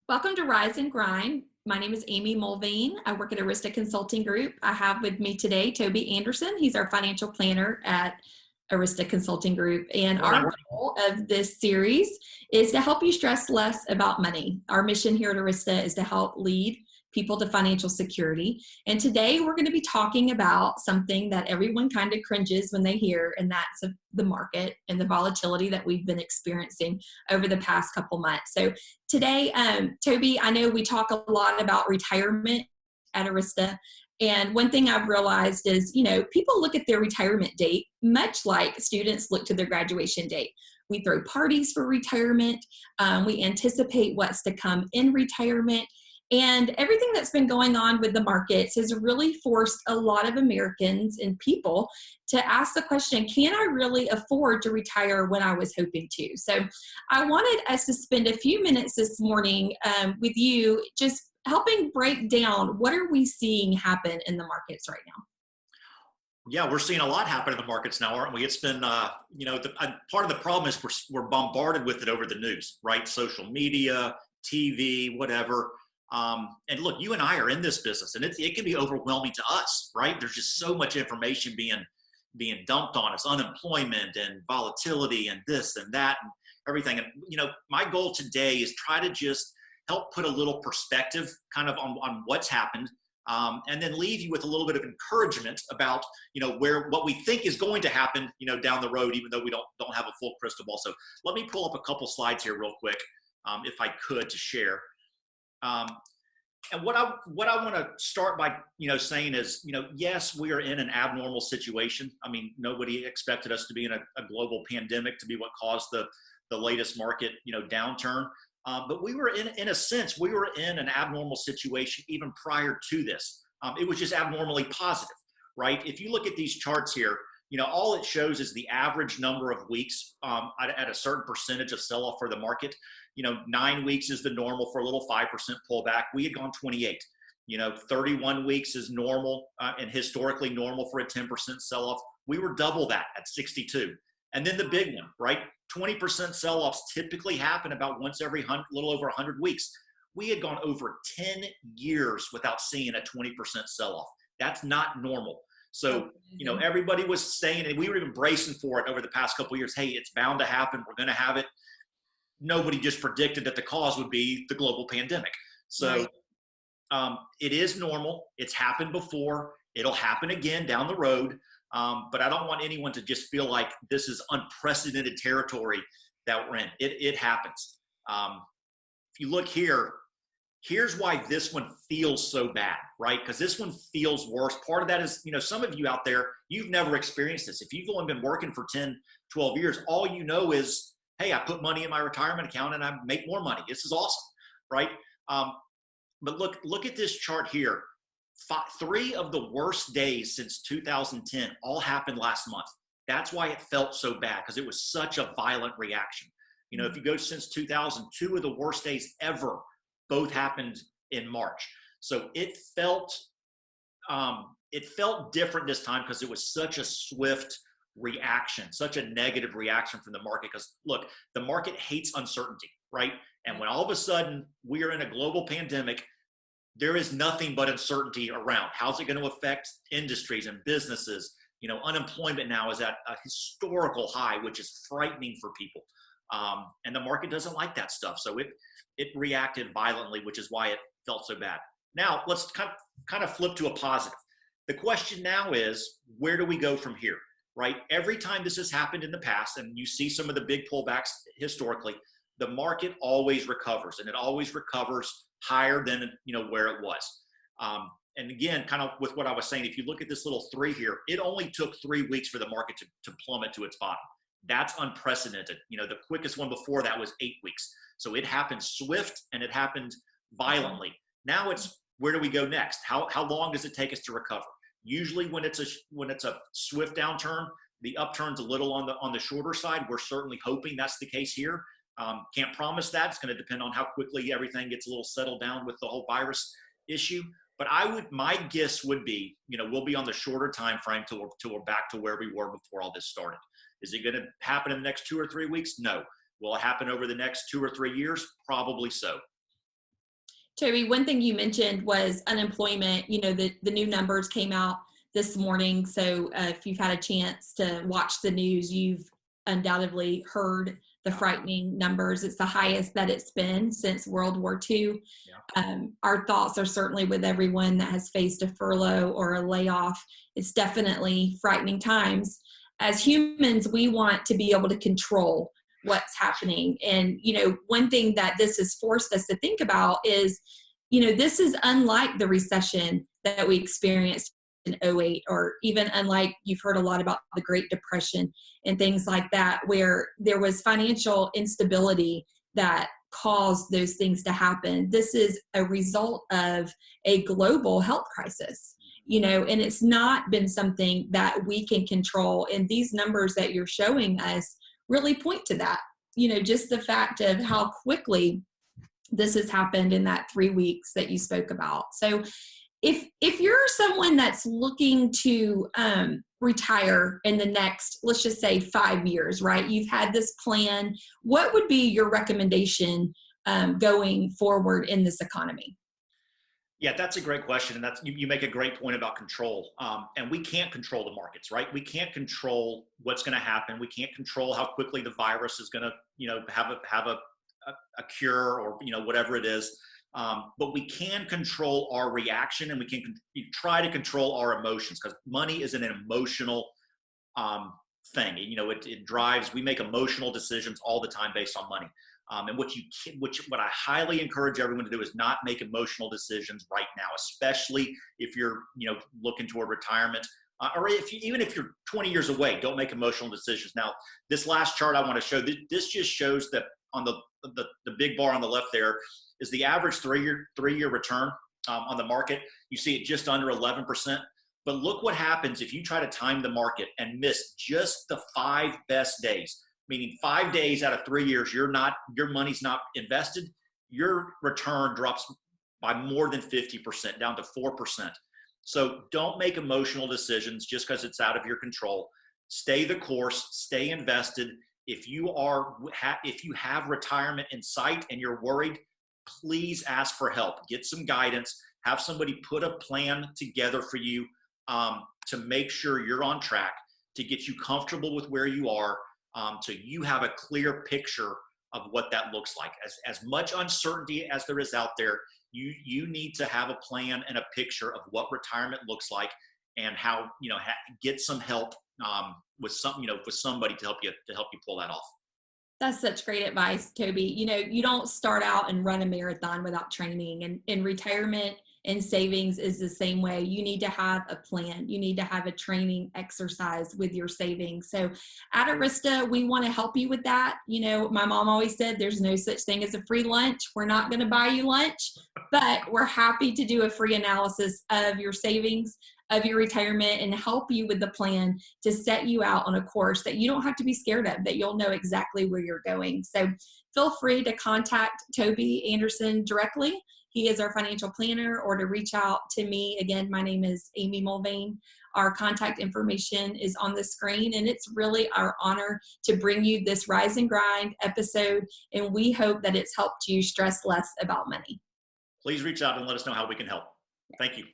Welcome to Rise and Grind. My name is Amy Mulvane. I work at Arista Consulting Group. I have with me today Toby Anderson. He's our financial planner at Arista Consulting Group. And Morning. our goal of this series is to help you stress less about money. Our mission here at Arista is to help lead people to financial security. And today we're going to be talking about something that everyone kind of cringes when they hear, and that's the market and the volatility that we've been experiencing over the past couple months. So today, Toby, I know we talk a lot about retirement at Arista. And one thing I've realized is, people look at their retirement date much like students look to their graduation date. We throw parties for retirement. We anticipate what's to come in retirement. And everything that's been going on with the markets has really forced a lot of Americans and people to ask the question, can I really afford to retire when I was hoping to? So I wanted us to spend a few minutes this morning with you just helping break down what are we seeing happen in the markets right now. Yeah, we're seeing a lot happen in the markets now, aren't we? It's been, part of the problem is we're bombarded with it over the news, right? Social media, TV, whatever. And look, you and I are in this business, and it can be overwhelming to us, right? There's just so much information being dumped on us, unemployment and volatility and this and that and everything. And my goal today is try to just help put a little perspective kind of on what's happened. And then leave you with a little bit of encouragement about, what we think is going to happen, down the road, even though we don't have a full crystal ball. So let me pull up a couple slides here real quick, if I could, to share. And what I want to start by, saying is, yes, we are in an abnormal situation. I mean, nobody expected us to be in a global pandemic to be what caused the latest market, downturn. But we were in a sense, we were in an abnormal situation even prior to this. It was just abnormally positive, right? If you look at these charts here, all it shows is the average number of weeks at a certain percentage of sell-off for the market. 9 weeks is the normal for a little 5% pullback. We had gone 28. 31 weeks is normal and historically normal for a 10% sell-off. We were double that at 62. And then the big one, right? 20% sell-offs typically happen about once every little over 100 weeks. We had gone over 10 years without seeing a 20% sell-off. That's not normal. So, everybody was saying, and we were even bracing for it over the past couple of years, hey, it's bound to happen. We're going to have it. Nobody just predicted that the cause would be the global pandemic. So it is normal. It's happened before. It'll happen again down the road. But I don't want anyone to just feel like this is unprecedented territory that we're in. It happens. If you look here, here's why this one feels so bad, right? Because this one feels worse. Part of that is, some of you out there, you've never experienced this. If you've only been working for 10, 12 years, all you know is, hey, I put money in my retirement account and I make more money. This is awesome, right? But look at this chart here. 3 of the worst days since 2010 all happened last month. That's why it felt so bad, because it was such a violent reaction. If you go since 2002 of the worst days ever, both happened in March. So it felt different this time because it was such a swift reaction, such a negative reaction from the market. Because look, the market hates uncertainty, right? And when all of a sudden we are in a global pandemic, there is nothing but uncertainty around. How's it going to affect industries and businesses? Unemployment now is at a historical high, which is frightening for people. And the market doesn't like that stuff. So it reacted violently, which is why it felt so bad. Now let's kind of flip to a positive. The question now is, where do we go from here, right? Every time this has happened in the past, and you see some of the big pullbacks historically, the market always recovers, and it always recovers higher than where it was. And again, kind of with what I was saying, if you look at this little 3 here, it only took 3 weeks for the market to plummet to its bottom. That's unprecedented. The quickest one before that was 8 weeks. So it happened swift and it happened violently. Now it's, where do we go next? How long does it take us to recover? Usually when it's a swift downturn, the upturn's a little on the shorter side. We're certainly hoping that's the case here. Can't promise that. It's going to depend on how quickly everything gets a little settled down with the whole virus issue. But my guess would be, we'll be on the shorter time frame till we're back to where we were before all this started. Is it going to happen in the next 2 or 3 weeks? No. Will it happen over the next 2 or 3 years? Probably so. Toby, one thing you mentioned was unemployment. You know, the new numbers came out this morning. So if you've had a chance to watch the news, you've undoubtedly heard the Yeah. frightening numbers. It's the highest that it's been since World War II. Yeah. Our thoughts are certainly with everyone that has faced a furlough or a layoff. It's definitely frightening times. As humans, we want to be able to control what's happening. And, you know, one thing that this has forced us to think about is, you know, this is unlike the recession that we experienced in '08, or even unlike, you've heard a lot about the Great Depression and things like that, where there was financial instability that caused those things to happen. This is a result of a global health crisis, you know, and it's not been something that we can control. And these numbers that you're showing us really point to that. You know, just the fact of how quickly this has happened in that 3 weeks that you spoke about. So if you're someone that's looking to retire in the next, let's just say 5 years, right? You've had this plan. What would be your recommendation going forward in this economy? Yeah, that's a great question, and that's you make a great point about control. And we can't control the markets, right? We can't control what's going to happen. We can't control how quickly the virus is going to, have a cure, or whatever it is. But we can control our reaction, and we can try to control our emotions, because money is an emotional um, thing. It drives. We make emotional decisions all the time based on money. And what I highly encourage everyone to do is not make emotional decisions right now, especially if you're looking toward retirement, or even if you're 20 years away. Don't make emotional decisions now. This last chart I want to show, this just shows that on the big bar on the left there is the average three-year return on the market. You see it just under 11%. But look what happens if you try to time the market and miss just the 5 best days. Meaning 5 days out of 3 years, your money's not invested, your return drops by more than 50%, down to 4%. So don't make emotional decisions just because it's out of your control. Stay the course, stay invested. If you have retirement in sight and you're worried, please ask for help. Get some guidance. Have somebody put a plan together for you to make sure you're on track, to get you comfortable with where you are. So you have a clear picture of what that looks like. As much uncertainty as there is out there, you need to have a plan and a picture of what retirement looks like, and how get some help with somebody to help you pull that off. That's such great advice, Toby. You know, you don't start out and run a marathon without training. And in retirement and savings is the same way. You need to have a plan. You need to have a training exercise with your savings. So at Arista, we want to help you with that. You know, my mom always said there's no such thing as a free lunch. We're not going to buy you lunch, but we're happy to do a free analysis of your savings, of your retirement, and help you with the plan to set you out on a course that you don't have to be scared of, that you'll know exactly where you're going. So feel free to contact Toby Anderson directly. He is our financial planner, or to reach out to me. Again, my name is Amy Mulvane. Our contact information is on the screen, and it's really our honor to bring you this Rise and Grind episode, and we hope that it's helped you stress less about money. Please reach out and let us know how we can help. Thank you.